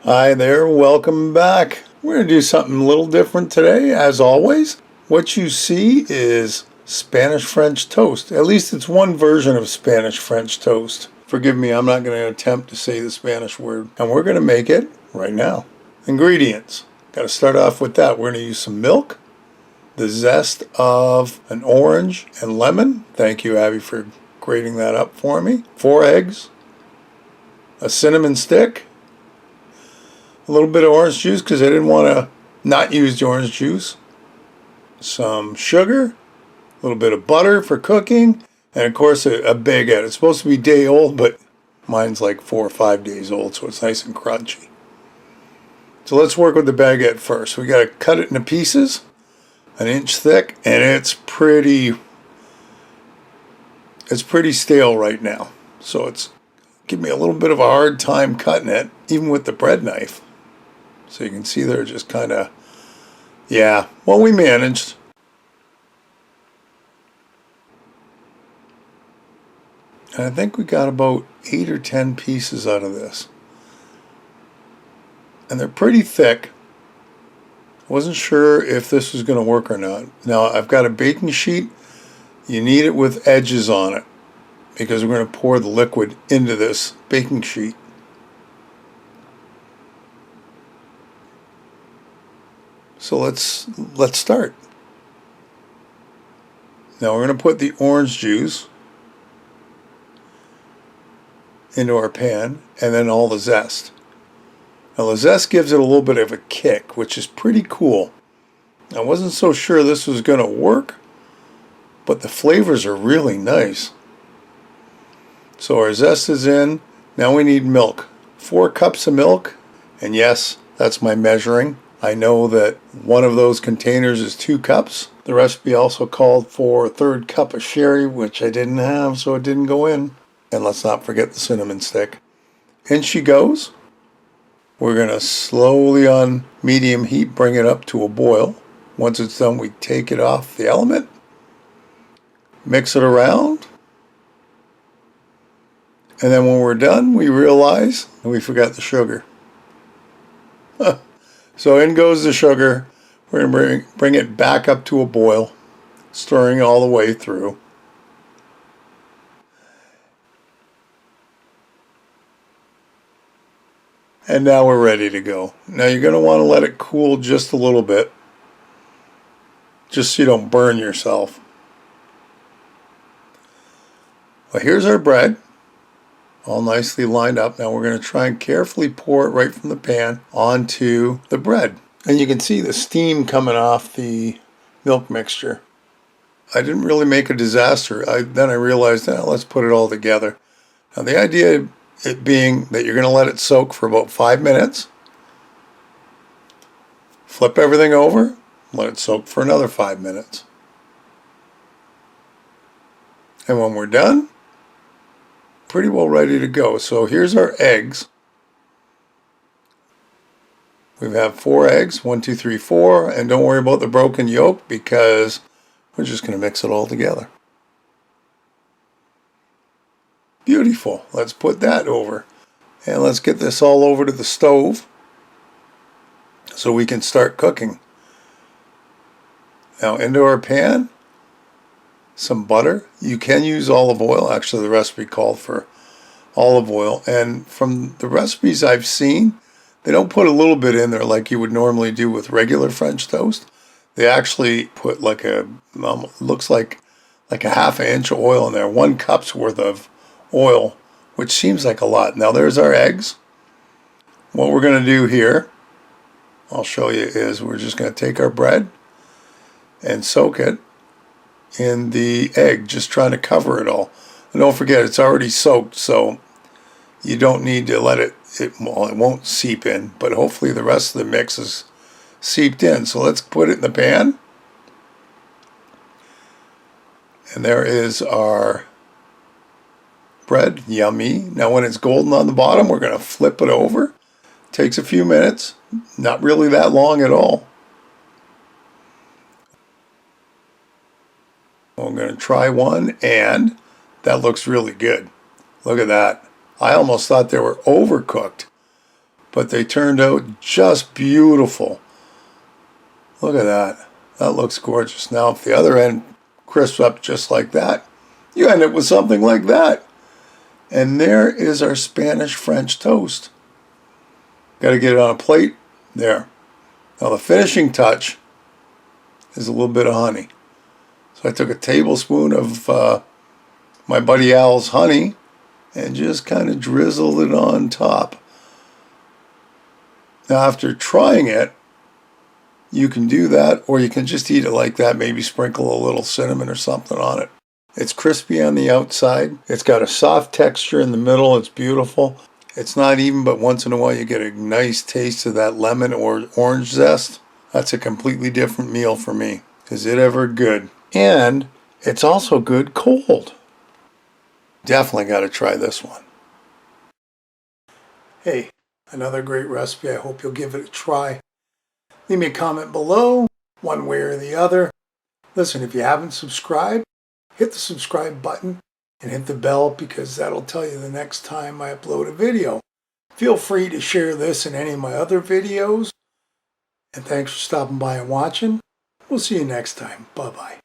Hi there, welcome back. We're going to do something a little different today, as always. What you see is Spanish French toast. At least it's one version of Spanish French toast. Forgive me, I'm not going to attempt to say the Spanish word. And we're going to make it right now. Ingredients. Got to start off with that. We're going to use some milk, the zest of an orange and lemon. Thank you, Abby, for grating that up for me. 4 eggs, a cinnamon stick, a little bit of orange juice because I didn't want to not use the orange juice, some sugar, a little bit of butter for cooking, and of course a baguette. It's supposed to be day old, but mine's like 4 or 5 days old, so it's nice and crunchy. So let's work with the baguette first. We got to cut it into pieces, an inch thick, and it's pretty stale right now. So it's giving me a little bit of a hard time cutting it, even with the bread knife. So you can see they're just kind of, yeah, well, we managed. And I think we got about 8 or 10 pieces out of this. And they're pretty thick. I wasn't sure if this was going to work or not. Now, I've got a baking sheet. You need it with edges on it because we're going to pour the liquid into this baking sheet. So let's start. Now we're going to put the orange juice into our pan and then all the zest. Now the zest gives it a little bit of a kick, which is pretty cool. I wasn't so sure this was going to work, but the flavors are really nice. So our zest is in. Now we need milk. 4 cups of milk, and yes, that's my measuring. I know that one of those containers is 2 cups. The recipe also called for a 1/3 cup of sherry, which I didn't have, so it didn't go in. And let's not forget the cinnamon stick. In she goes. We're going to slowly on medium heat bring it up to a boil. Once it's done, we take it off the element, mix it around, and then when we're done, we realize we forgot the sugar. So in goes the sugar. We're going to bring it back up to a boil, stirring all the way through. And now we're ready to go. Now you're going to want to let it cool just a little bit, just so you don't burn yourself. Well, here's our bread, all nicely lined up. Now we're going to try and carefully pour it right from the pan onto the bread. And you can see the steam coming off the milk mixture. I didn't really make a disaster. Then I realized, let's put it all together. Now the idea it being that you're going to let it soak for about 5 minutes. Flip everything over, let it soak for another 5 minutes. And when we're done, pretty well ready to go. So here's our eggs. We have 4 eggs, 1, 2, 3, 4, and don't worry about the broken yolk because we're just going to mix it all together. Beautiful. Let's put that over. And let's get this all over to the stove so we can start cooking. Now into our pan, some butter. You can use olive oil. Actually, the recipe called for olive oil. And from the recipes I've seen, they don't put a little bit in there like you would normally do with regular French toast. They actually put like looks like a 1/2 inch of oil in there. 1 cup's worth of oil, which seems like a lot. Now there's our eggs. What we're going to do here, I'll show you, is we're just going to take our bread and soak it in the egg, just trying to cover it all. And don't forget, it's already soaked, so you don't need to let it won't seep in, but hopefully the rest of the mix is seeped in. So let's put it in the pan. And there is our bread, yummy. Now when it's golden on the bottom, we're going to flip it over. Takes a few minutes, not really that long at all. I'm going to try one, and that looks really good. Look at that. I almost thought they were overcooked, but they turned out just beautiful. Look at that. That looks gorgeous. Now, if the other end crisps up just like that, you end up with something like that. And there is our Spanish French toast. Got to get it on a plate. There. Now, the finishing touch is a little bit of honey. So I took a tablespoon of my buddy Al's honey and just kind of drizzled it on top. Now, after trying it, you can do that, or you can just eat it like that, maybe sprinkle a little cinnamon or something on it. It's crispy on the outside. It's got a soft texture in the middle. It's beautiful. It's not even, but once in a while you get a nice taste of that lemon or orange zest. That's a completely different meal for me. Is it ever good? And it's also good cold. Definitely got to try this one. Hey, another great recipe. I hope you'll give it a try. Leave me a comment below, one way or the other. Listen, if you haven't subscribed, hit the subscribe button and hit the bell, because that'll tell you the next time I upload a video. Feel free to share this and any of my other videos. And thanks for stopping by and watching. We'll see you next time. Bye-bye.